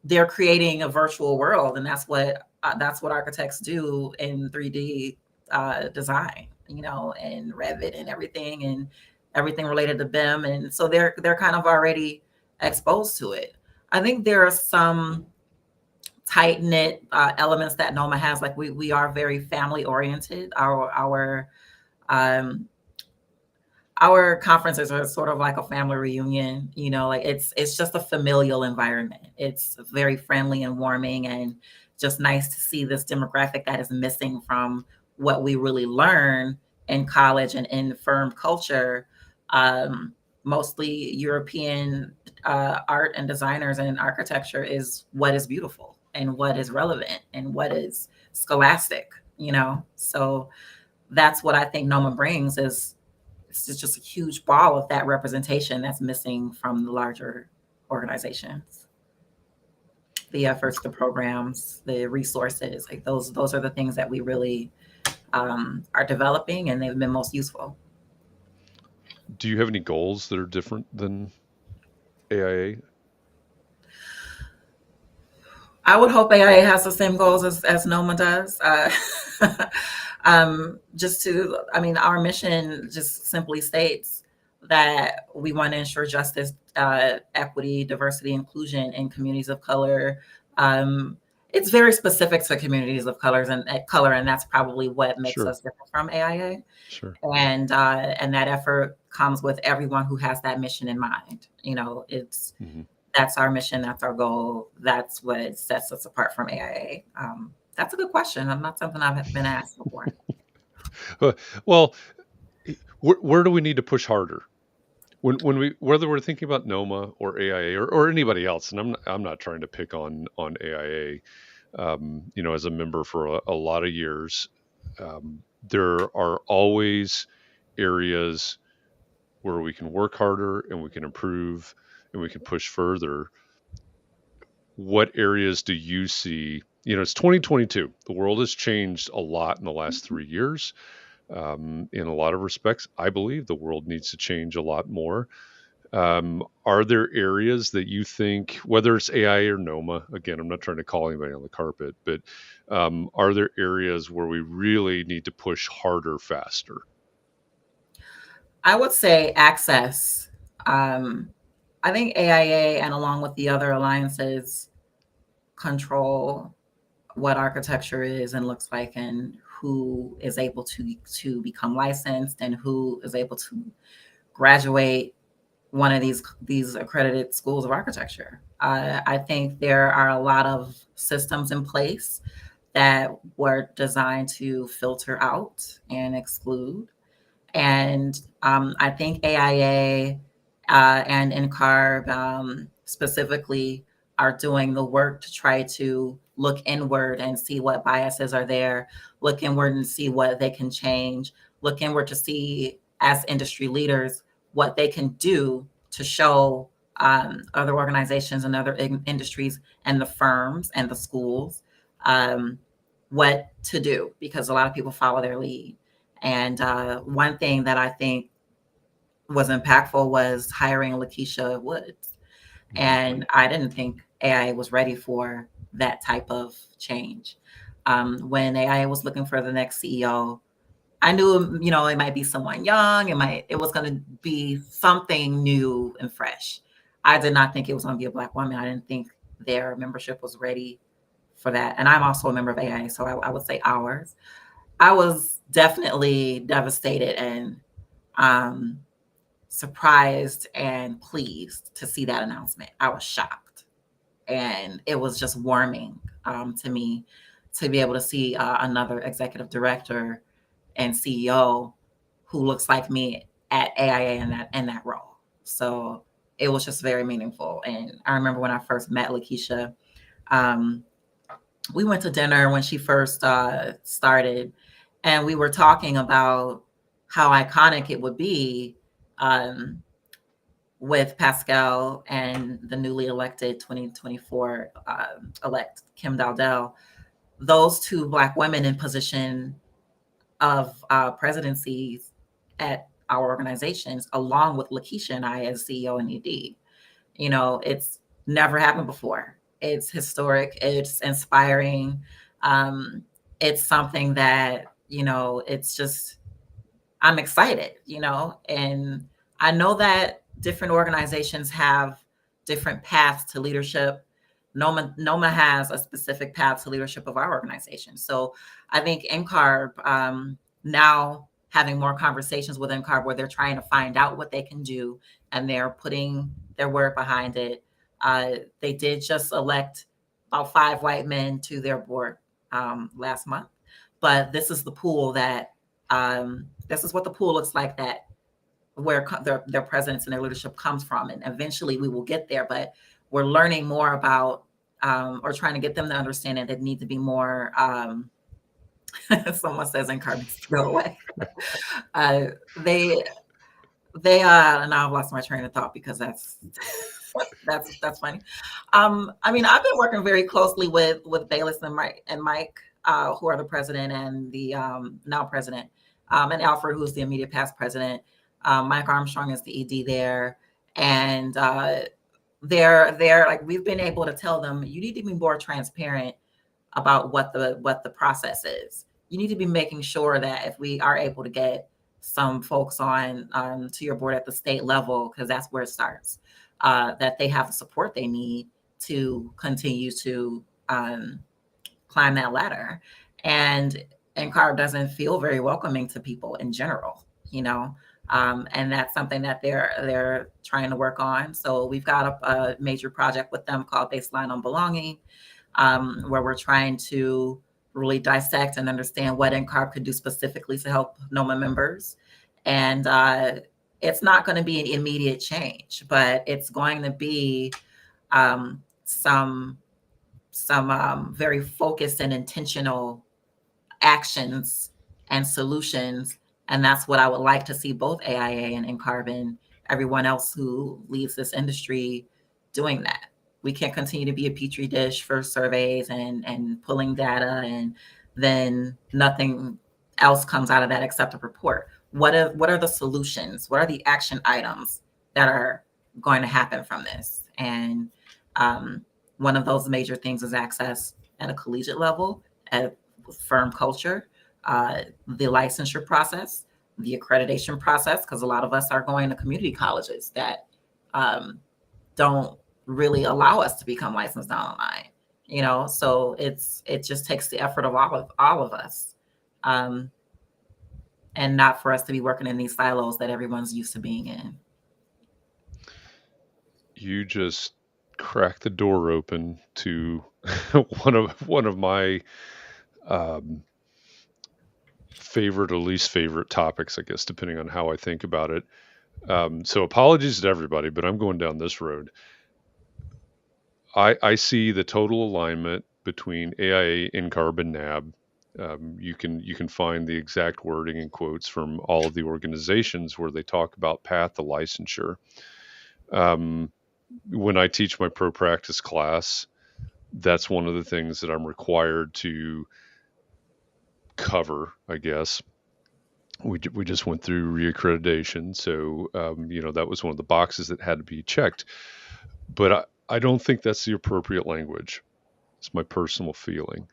C: They're creating a virtual world, and that's what architects do in 3D design, and Revit and everything related to BIM. And so they're kind of already exposed to it. I think there are some tight knit elements that NOMA has. Like we are very family oriented. Our conferences are sort of like a family reunion, like it's just a familial environment. It's very friendly and warming and just nice to see this demographic that is missing from what we really learn in college and in firm culture. Mostly European art and designers and architecture is what is beautiful and what is relevant and what is scholastic, So that's what I think NOMA brings is it's just a huge ball of that representation that's missing from the larger organizations. The efforts, the programs, the resources, like those are the things that we really are developing, and they've been most useful.
A: Do you have any goals that are different than AIA?
C: I would hope AIA has the same goals as NOMA does. Our mission just simply states that we want to ensure justice, equity, diversity, inclusion in communities of color. It's very specific to communities of color, and that's probably what makes us different from AIA.
A: Sure.
C: And that effort comes with everyone who has that mission in mind. It's that's our mission, that's our goal, that's what sets us apart from AIA. That's a good question. I'm not something I've been asked before.
A: Well, where do we need to push harder? Whether we're thinking about NOMA or AIA or anybody else, and I'm not trying to pick on AIA, as a member for a lot of years, there are always areas where we can work harder and we can improve and we can push further. What areas do you see? It's 2022. The world has changed a lot in the last 3 years. In a lot of respects, I believe the world needs to change a lot more. Are there areas that you think, whether it's AI or NOMA, again, I'm not trying to call anybody on the carpet, but are there areas where we really need to push harder, faster?
C: I would say access. I think AIA and along with the other alliances control what architecture is and looks like, and who is able to become licensed and who is able to graduate one of these accredited schools of architecture. I think there are a lot of systems in place that were designed to filter out and exclude. And I think AIA and NCARB specifically are doing the work to try to look inward and see what biases are there, look inward and see what they can change, look inward to see, as industry leaders, what they can do to show other organizations and other industries and the firms and the schools what to do, because a lot of people follow their lead. And one thing that I think was impactful was hiring Lakeisha Woods. And I didn't think AIA was ready for that type of change. When AIA was looking for the next CEO, I knew, you know, it might be someone young. It was going to be something new and fresh. I did not think it was going to be a Black woman. I didn't think their membership was ready for that. And I'm also a member of AIA, so I would say ours. I was definitely devastated and surprised and pleased to see that announcement. I was shocked, and it was just warming to me to be able to see another executive director and CEO who looks like me at AIA in that role. So it was just very meaningful. And I remember when I first met Lakeisha, we went to dinner when she first started, and we were talking about how iconic it would be with Pascal and the newly elected 2024 elect Kim Dowdell, those two Black women in position of presidencies at our organizations, along with Lakeisha and I as CEO and ED. You know, it's never happened before. It's historic. It's inspiring. It's something that, you know, it's just, I'm excited, you know, and I know that different organizations have different paths to leadership. NOMA has a specific path to leadership of our organization. So I think NCARB, now having more conversations with NCARB where they're trying to find out what they can do and they're putting their work behind it. They did just elect about 5 white men to their board last month. But this is the pool that, this is what the pool looks like, that where their presence and their leadership comes from. And eventually we will get there, but we're learning more about, or trying to get them to understand that they need to be more, someone says NCARB needs to go away. They and I've lost my train of thought because that's funny. I mean, I've been working very closely with Bayless and Mike, who are the president and the now president, and Alfred, who's the immediate past president. Mike Armstrong is the ED there, and they're like, we've been able to tell them, you need to be more transparent about what the process is. You need to be making sure that if we are able to get some folks on to your board at the state level, because that's where it starts, that they have the support they need to continue to climb that ladder. And NCARB doesn't feel very welcoming to people in general, you know, and that's something that they're trying to work on. So we've got a major project with them called Baseline on Belonging, where we're trying to really dissect and understand what NCARB could do specifically to help NOMA members. And it's not going to be an immediate change, but it's going to be some very focused and intentional actions and solutions. And that's what I would like to see both AIA and NCARB and everyone else who leads this industry doing that. We can't continue to be a petri dish for surveys and pulling data, and then nothing else comes out of that except a report. What are the solutions? What are the action items that are going to happen from this? And one of those major things is access at a collegiate level, at firm culture, the licensure process, the accreditation process, because a lot of us are going to community colleges that don't really allow us to become licensed down the line. So it just takes the effort of all of us, and not for us to be working in these silos that everyone's used to being in.
A: You just cracked the door open to one of my favorite or least favorite topics, I guess, depending on how I think about it. So apologies to everybody, but I'm going down this road. I see the total alignment between AIA, NCARB, and NAB. You can find the exact wording and quotes from all of the organizations where they talk about path to licensure. When I teach my pro practice class, that's one of the things that I'm required to cover, I guess. We just went through reaccreditation, so that was one of the boxes that had to be checked. But I don't think that's the appropriate language. It's my personal feeling,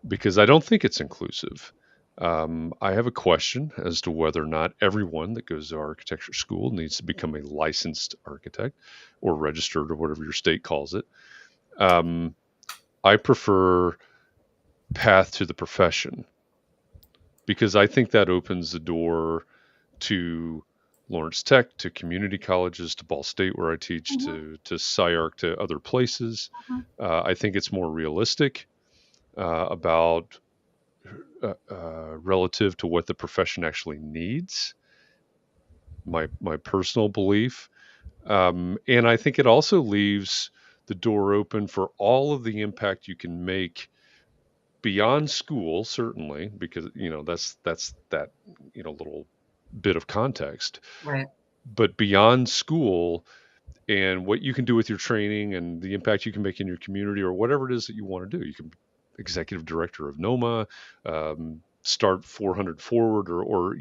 A: because I don't think it's inclusive. I have a question as to whether or not everyone that goes to architecture school needs to become a licensed architect or registered or whatever your state calls it. I prefer path to the profession, because I think that opens the door to Lawrence Tech, to community colleges, to Ball State, where I teach, to SciArc, to other places. I think it's more realistic about relative to what the profession actually needs. My personal belief, and I think it also leaves the door open for all of the impact you can make beyond school, certainly, because that's that little bit of context.
C: Right.
A: But beyond school, and what you can do with your training and the impact you can make in your community or whatever it is that you want to do. You can be executive director of NOMA, start 400 forward, or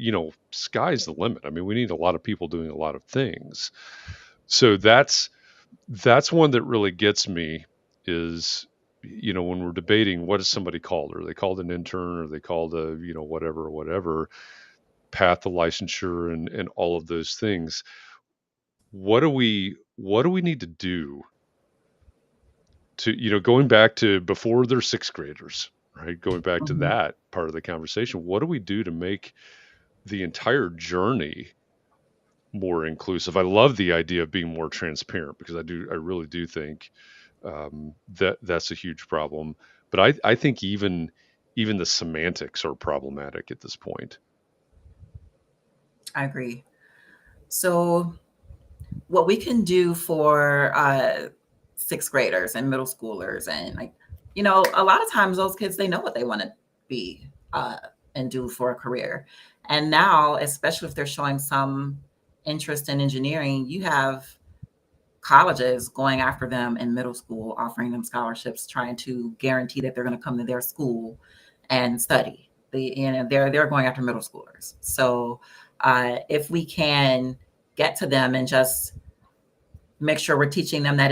A: sky's the limit. I mean, we need a lot of people doing a lot of things. So that's one that really gets me, is when we're debating, what is somebody called? Are they called an intern? Or are they called a whatever path to licensure and all of those things? What do we need to do to going back to before they're sixth graders, right? Going back to that part of the conversation, what do we do to make the entire journey more inclusive? I love the idea of being more transparent, because I really do think that's a huge problem. But I think even the semantics are problematic at this point.
C: I agree. So what we can do for sixth graders and middle schoolers, and a lot of times those kids, they know what they want to be and do for a career. And now, especially if they're showing some interest in engineering, you have colleges going after them in middle school, offering them scholarships, trying to guarantee that they're going to come to their school and study. They're going after middle schoolers. So if we can get to them and just make sure we're teaching them that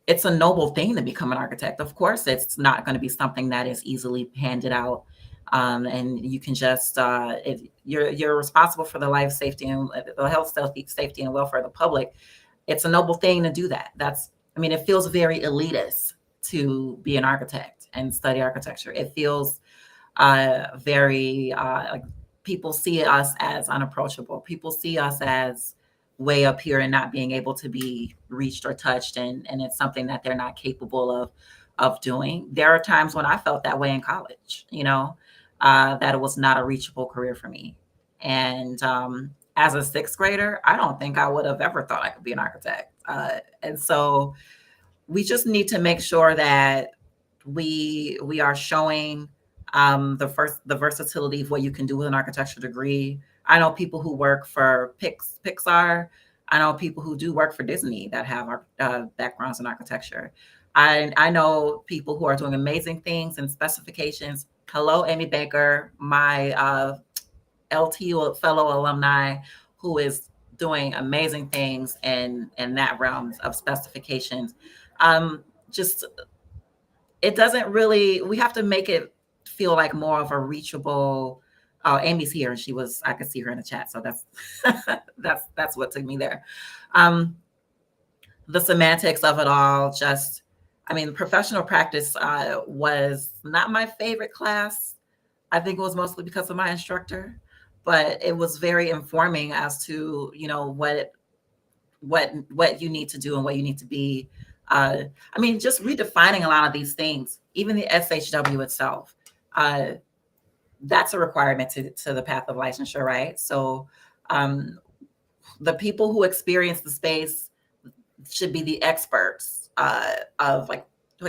C: it's a noble thing to become an architect. Of course, it's not going to be something that is easily handed out. And you can just, if you're responsible for the life, safety, and the health, safety, and welfare of the public, it's a noble thing to do that. It feels very elitist to be an architect and study architecture. It feels very, like, people see us as unapproachable. People see us as way up here and not being able to be reached or touched. And it's something that they're not capable of doing. There are times when I felt that way in college, that it was not a reachable career for me. And as a sixth grader, I don't think I would have ever thought I could be an architect. And so we just need to make sure that we are showing the versatility of what you can do with an architecture degree. I know people who work for Pixar. I know people who do work for Disney that have backgrounds in architecture. I know people who are doing amazing things and specifications. Hello, Amy Baker, my LT fellow alumni, who is doing amazing things in that realm of specifications. Just, it doesn't really, we have to make it feel like more of a reachable. Oh, Amy's here, and I could see her in the chat. So that's that's what took me there. The semantics of it all, just I mean, professional practice was not my favorite class. I think it was mostly because of my instructor, but it was very informing as to, you know, what you need to do and what you need to be. I mean, just redefining a lot of these things, even the SHW itself. That's a requirement to the path of licensure, right? So um, the people who experience the space should be the experts of like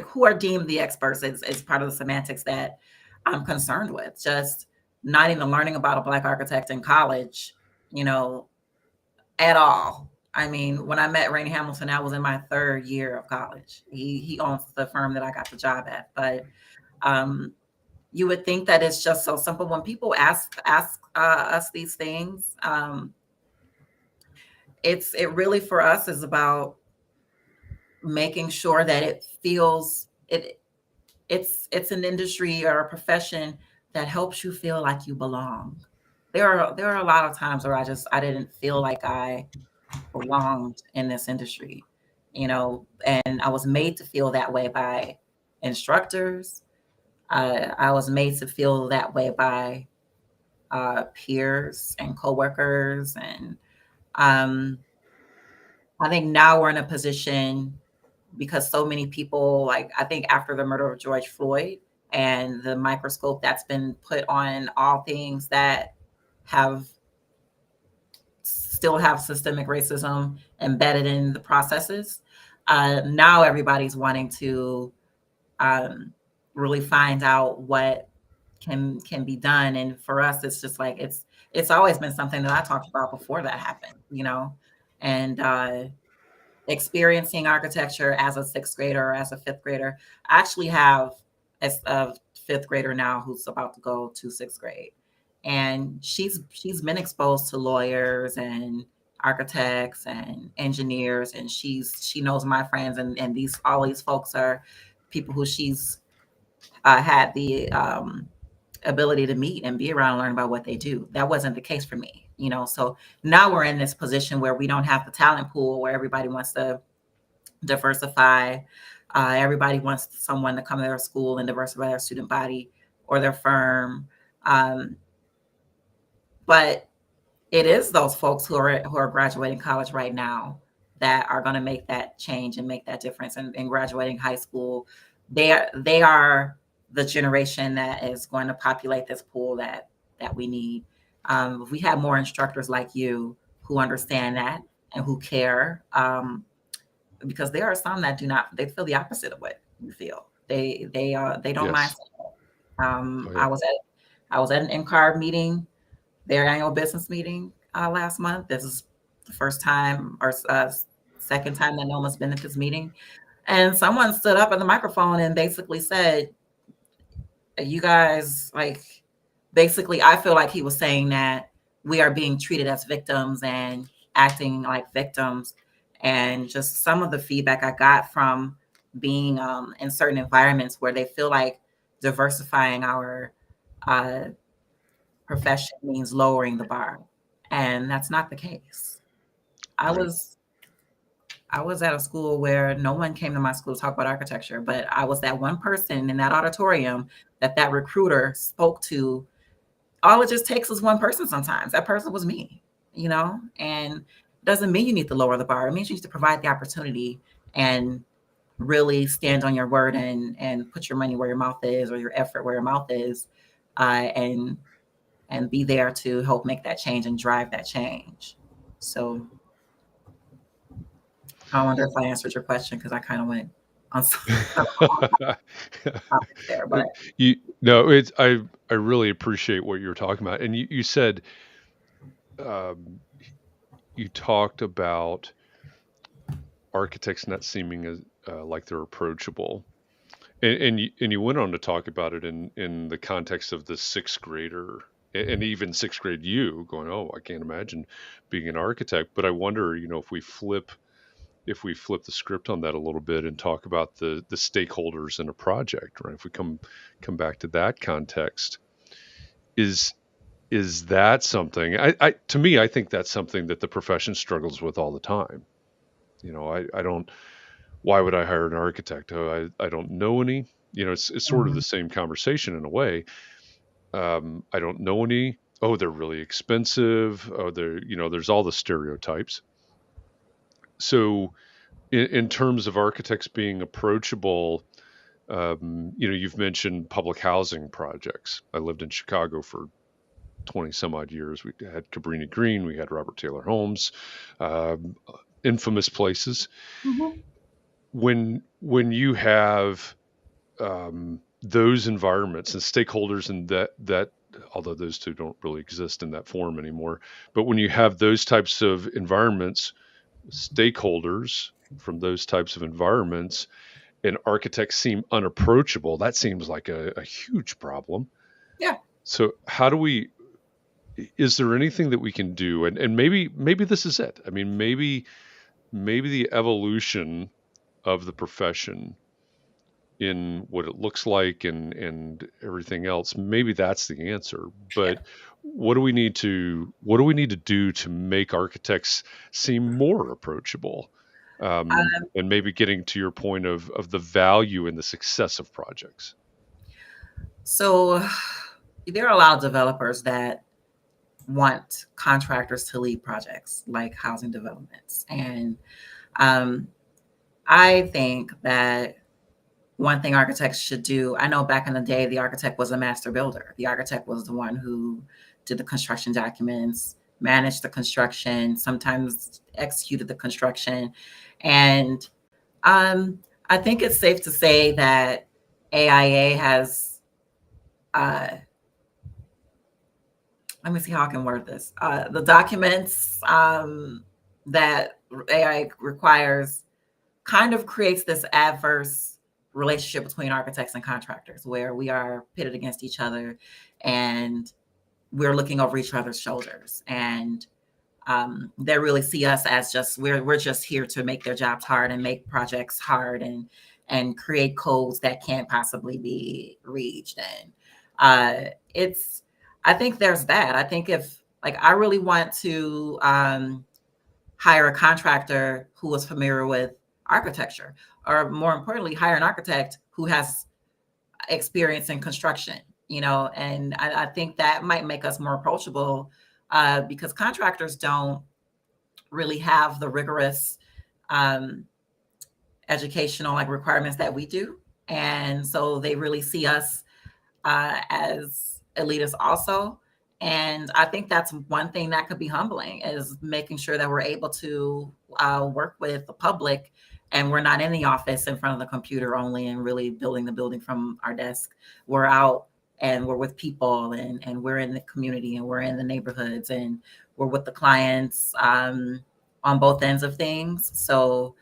C: who are deemed the experts is part of the semantics that I'm concerned with. Just not even learning about a Black architect in college, you know, at all. I mean, when I met Rainey Hamilton, I was in my 3rd year of college. He owns the firm that I got the job at, but um, you would think that it's just so simple. When people ask us these things, it really for us is about making sure that it feels it's an industry or a profession that helps you feel like you belong. There are a lot of times where I didn't feel like I belonged in this industry, you know, and I was made to feel that way by instructors. I was made to feel that way by peers and coworkers, and um, I think now we're in a position because so many people, like I think after the murder of George Floyd and the microscope that's been put on all things that have still have systemic racism embedded in the processes. Now everybody's wanting to um, really find out what can be done, and for us, it's just like it's always been something that I talked about before that happened, you know, and experiencing architecture as a 6th grader or as a 5th grader. I actually have a 5th grader now who's about to go to 6th grade. And she's been exposed to lawyers and architects and engineers, and she knows my friends, and these all these folks are people who she's had the ability to meet and be around and learn about what they do. That wasn't the case for me, you know. So now we're in this position where we don't have the talent pool where everybody wants to diversify. Everybody wants someone to come to their school and diversify their student body or their firm. Um, but it is those folks who are graduating college right now that are going to make that change and make that difference. And graduating high school, they are the generation that is going to populate this pool that we need. If we have more instructors like you who understand that and who care, because there are some that do not. They feel the opposite of what you feel. They don't mind.
A: Yes. Oh,
C: I
A: yeah.
C: was at an NCAR meeting, their annual business meeting last month. This is the first time or second time that NOMA's been at this meeting. And someone stood up at the microphone and basically said, you guys, like, basically, I feel like he was saying that we are being treated as victims and acting like victims. And just some of the feedback I got from being in certain environments where they feel like diversifying our uh, profession means lowering the bar, and that's not the case. I
A: Right.
C: was I was at a school where no one came to my school to talk about architecture, but I was that one person in that auditorium that recruiter spoke to. All it just takes is one person sometimes. That person was me, you know? And it doesn't mean you need to lower the bar. It means you need to provide the opportunity and really stand on your word and put your money where your mouth is, or your effort where your mouth is, and be there to help make that change and drive that change. So I wonder if I answered your question, because I kind of went on some topic there, but
A: You no, it's I really appreciate what you're talking about. And you said um, you talked about architects not seeming as like they're approachable. And you went on to talk about it in the context of the 6th grader and even 6th grade you going, oh, I can't imagine being an architect. But I wonder, if we flip the script on that a little bit and talk about the stakeholders in a project, right? If we come back to that context, is is that something? I to me, I think that's something that the profession struggles with all the time. I don't. why would I hire an architect? Oh, I don't know any. It's sort of the same conversation in a way. I don't know any. Oh, they're really expensive. Oh, there's all the stereotypes. So, in terms of architects being approachable, you've mentioned public housing projects. I lived in Chicago for 20 some odd years. We had Cabrini Green, we had Robert Taylor Homes, um, infamous places.
C: Mhm.
A: When you have those environments and stakeholders and that although those two don't really exist in that form anymore, but when you have those types of environments, stakeholders from those types of environments, and architects seem unapproachable, that seems like a huge problem.
C: Yeah.
A: So how do we is there anything that we can do, and maybe this is it. I mean, maybe the evolution of the profession in what it looks like and everything else, maybe that's the answer.
C: Yeah.
A: But what do we need to do to make architects seem more approachable, and maybe getting to your point of the value and the success of projects?
C: So there are a lot of developers that want contractors to lead projects like housing developments. And um, I think that one thing architects should do, I know back in the day, the architect was a master builder. The architect was the one who did the construction documents, managed the construction, sometimes executed the construction. And I think it's safe to say that AIA has, let me see how I can word this. The documents that AI requires kind of creates this adverse relationship between architects and contractors where we are pitted against each other and we're looking over each other's shoulders. And they really see us as just we're just here to make their jobs hard and make projects hard and create codes that can't possibly be reached. And it's I think there's that. I think if like I really want to hire a contractor who is familiar with architecture, or more importantly, hire an architect who has experience in construction, and I think that might make us more approachable because contractors don't really have the rigorous um, educational like requirements that we do. And so they really see us as elitists also. And I think that's one thing that could be humbling is making sure that we're able to work with the public and we're not in the office in front of the computer only and really building the building from our desk. We're out and we're with people and we're in the community and we're in the neighborhoods and we're with the clients on both ends of things. So,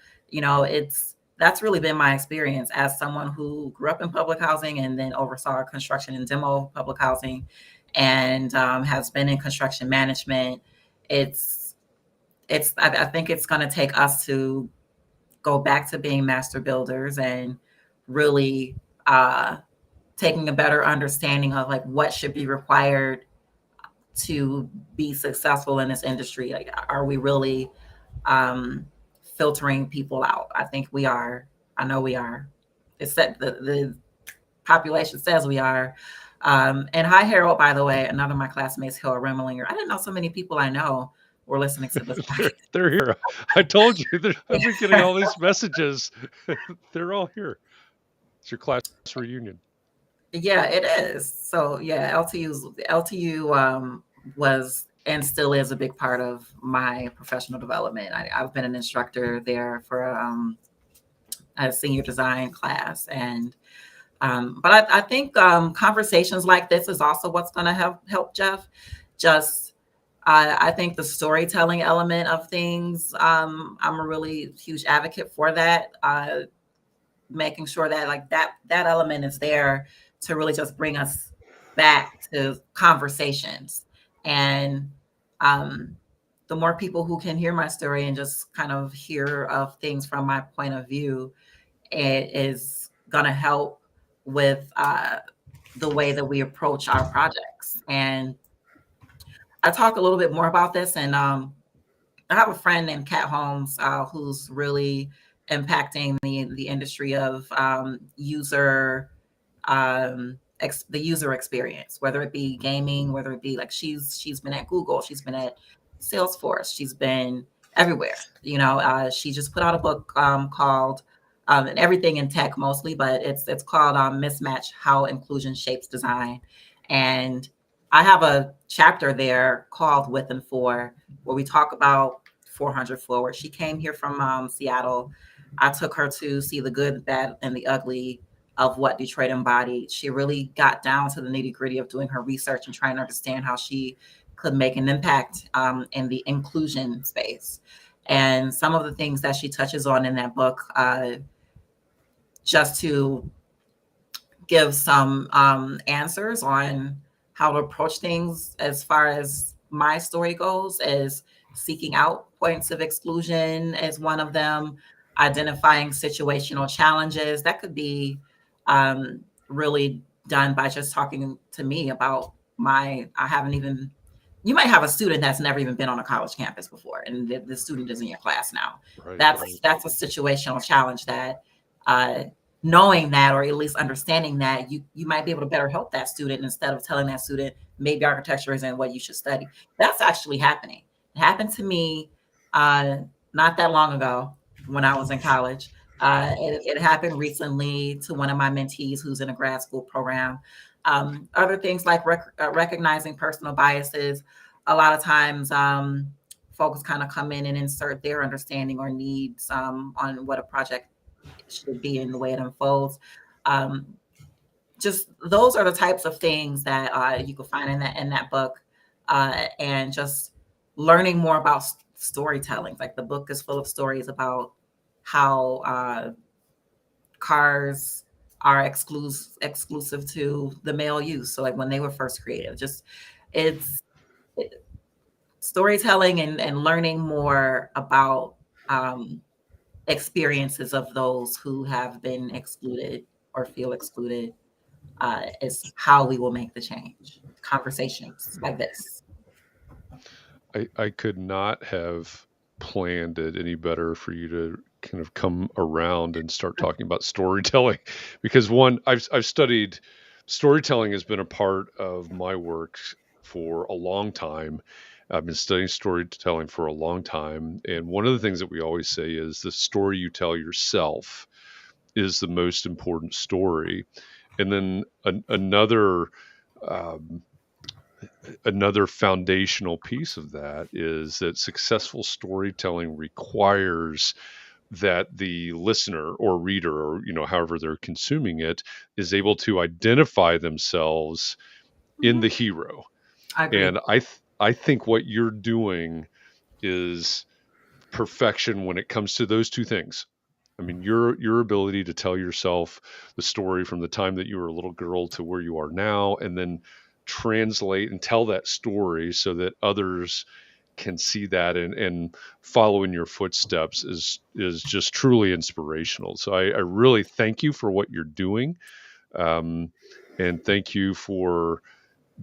C: that's really been my experience as someone who grew up in public housing and then oversaw construction and demo public housing and has been in construction management. I think it's going to take us to go back to being master builders and really taking a better understanding of like what should be required to be successful in this industry. Like, are we really filtering people out? I think we are. I know we are. It's that the population says we are. And hi, Harold, by the way, another of my classmates, Harold Remelinger. I didn't know so many people I know were listening to this.
A: They're here. I told you that I've been getting all these messages. They're all here. It's your class reunion.
C: Yeah, it is. So yeah, LTU was and still is a big part of my professional development. I've been an instructor there for a senior design class, and but I think conversations like this is also what's going to help Jeff. Just I think the storytelling element of things, I'm a really huge advocate for that. Making sure that like that element is there to really just bring us back to conversations. And the more people who can hear my story and just kind of hear of things from my point of view, it is going to help with the way that we approach our projects. And I talk a little bit more about this. And I have a friend named Kat Holmes who's really impacting the industry of user the user experience, whether it be gaming, whether it be like she's been at Google, she's been at Salesforce, she's been everywhere. You know, she just put out a book called and everything in tech mostly, but it's called Mismatch: How Inclusion Shapes Design. And I have a chapter there called With and For, where we talk about 400 Forward. She came here from Seattle. I took her to see the good, the bad, and the ugly of what Detroit embodied. She really got down to the nitty gritty of doing her research and trying to understand how she could make an impact in the inclusion space. And some of the things that she touches on in that book, just to give some answers on how to approach things as far as my story goes, is seeking out points of exclusion as one of them, identifying situational challenges. That could be really done by just talking to me about you might have a student that's never even been on a college campus before, and the student is in your class now.
A: Right,
C: that's
A: right.
C: that's a situational challenge that knowing that, or at least understanding that, you might be able to better help that student instead of telling that student maybe architecture isn't what you should study. That's actually happening. It happened to me not that long ago when I was in college. It happened recently to one of my mentees who's in a grad school program. Other things like recognizing personal biases. A lot of times folks kind of come in and insert their understanding or needs on what a project should be in the way it unfolds. Just those are the types of things that you can find in that book, and just learning more about storytelling. Like, the book is full of stories about how cars are exclusive to the male use. So like when they were first created, it's storytelling and learning more about experiences of those who have been excluded or feel excluded is how we will make the change. Conversations like this.
A: I could not have planned it any better for you to kind of come around and start talking about storytelling, because one, I've studied storytelling, has been a part of my work for a long time. I've been studying storytelling for a long time, and one of the things that we always say is the story you tell yourself is the most important story. And then another foundational piece of that is that successful storytelling requires that the listener or reader, or however they're consuming it, is able to identify themselves in the hero.
C: I agree.
A: And I think what you're doing is perfection when it comes to those two things. I mean, your ability to tell yourself the story from the time that you were a little girl to where you are now, and then translate and tell that story so that others can see that and follow in your footsteps is just truly inspirational. So I really thank you for what you're doing, and thank you for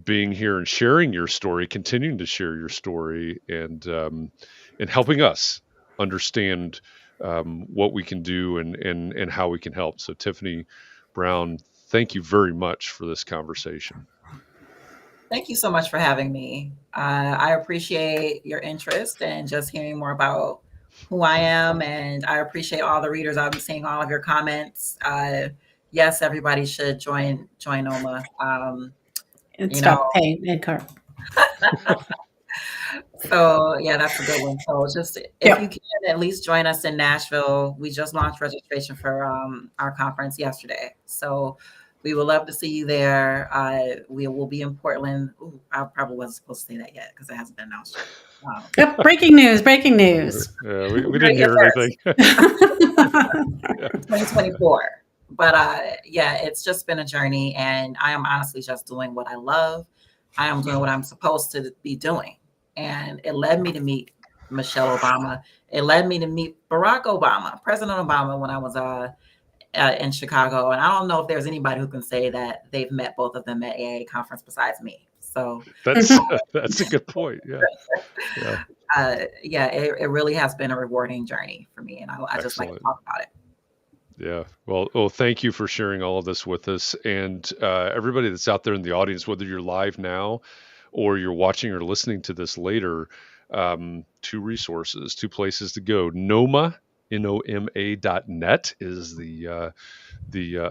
A: being here and sharing your story, continuing to share your story, and helping us understand what we can do and how we can help. So Tiffany Brown, thank you very much for this conversation.
C: Thank you so much for having me. I appreciate your interest and just hearing more about who I am. And I appreciate all the readers. I've been seeing all of your comments. Yes, everybody should join NOMA.
B: And stop paying Ed Car.
C: So yeah, that's a good one. So just if you can at least join us in Nashville. We just launched registration for our conference yesterday. So we would love to see you there. We will be in Portland. Ooh, I probably wasn't supposed to say that yet because it hasn't been announced yet.
B: Yep, breaking news.
A: Yeah, we didn't hear anything.
C: 2024. But yeah, it's just been a journey, and I am honestly just doing what I love. I am doing what I'm supposed to be doing. And it led me to meet Michelle Obama. It led me to meet Barack Obama, President Obama, when I was in Chicago. And I don't know if there's anybody who can say that they've met both of them at AA conference besides me. So
A: that's a good point.
C: Yeah, it really has been a rewarding journey for me, and I just like to talk about it.
A: Yeah. Well, thank you for sharing all of this with us. And everybody that's out there in the audience, whether you're live now or you're watching or listening to this later, two resources, two places to go. NOMA, NOMA.net is the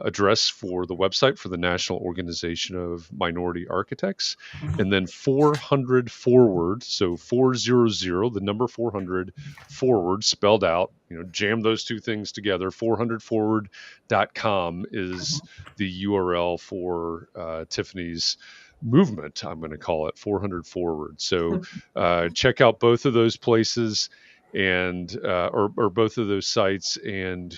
A: address for the website for the National Organization of Minority Architects, and then 400 Forward, so 400, the number 400 Forward spelled out, jam those two things together. 400forward.com is the URL for Tiffany's movement. I'm going to call it 400 Forward. So check out both of those places and or both of those sites and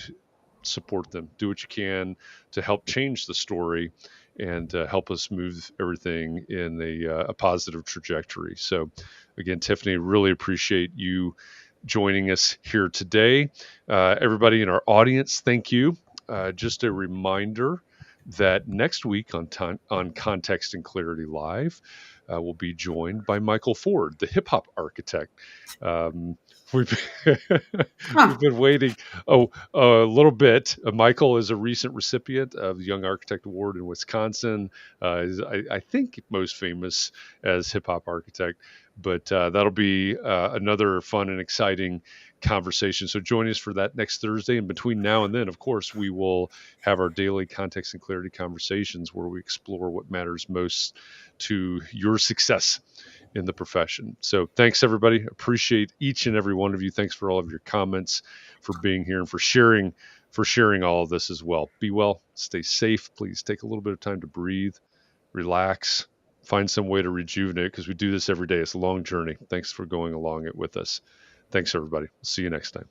A: support them. Do what you can to help change the story and help us move everything in a positive trajectory. So again, Tiffany, really appreciate you joining us here today. Everybody in our audience, thank you. Just a reminder that next week on Context and Clarity Live, we'll be joined by Michael Ford, the hip hop architect. We've been waiting a little bit. Michael is a recent recipient of the Young Architect Award in Wisconsin. I think most famous as hip hop architect, but that'll be another fun and exciting conversation. So join us for that next Thursday. And between now and then, of course, we will have our daily Context and Clarity conversations where we explore what matters most to your success in the profession. So thanks, everybody. Appreciate each and every one of you. Thanks for all of your comments, for being here, and for sharing all of this as well. Be well, stay safe. Please take a little bit of time to breathe, relax, find some way to rejuvenate, because we do this every day. It's a long journey. Thanks for going along it with us. Thanks, everybody. See you next time.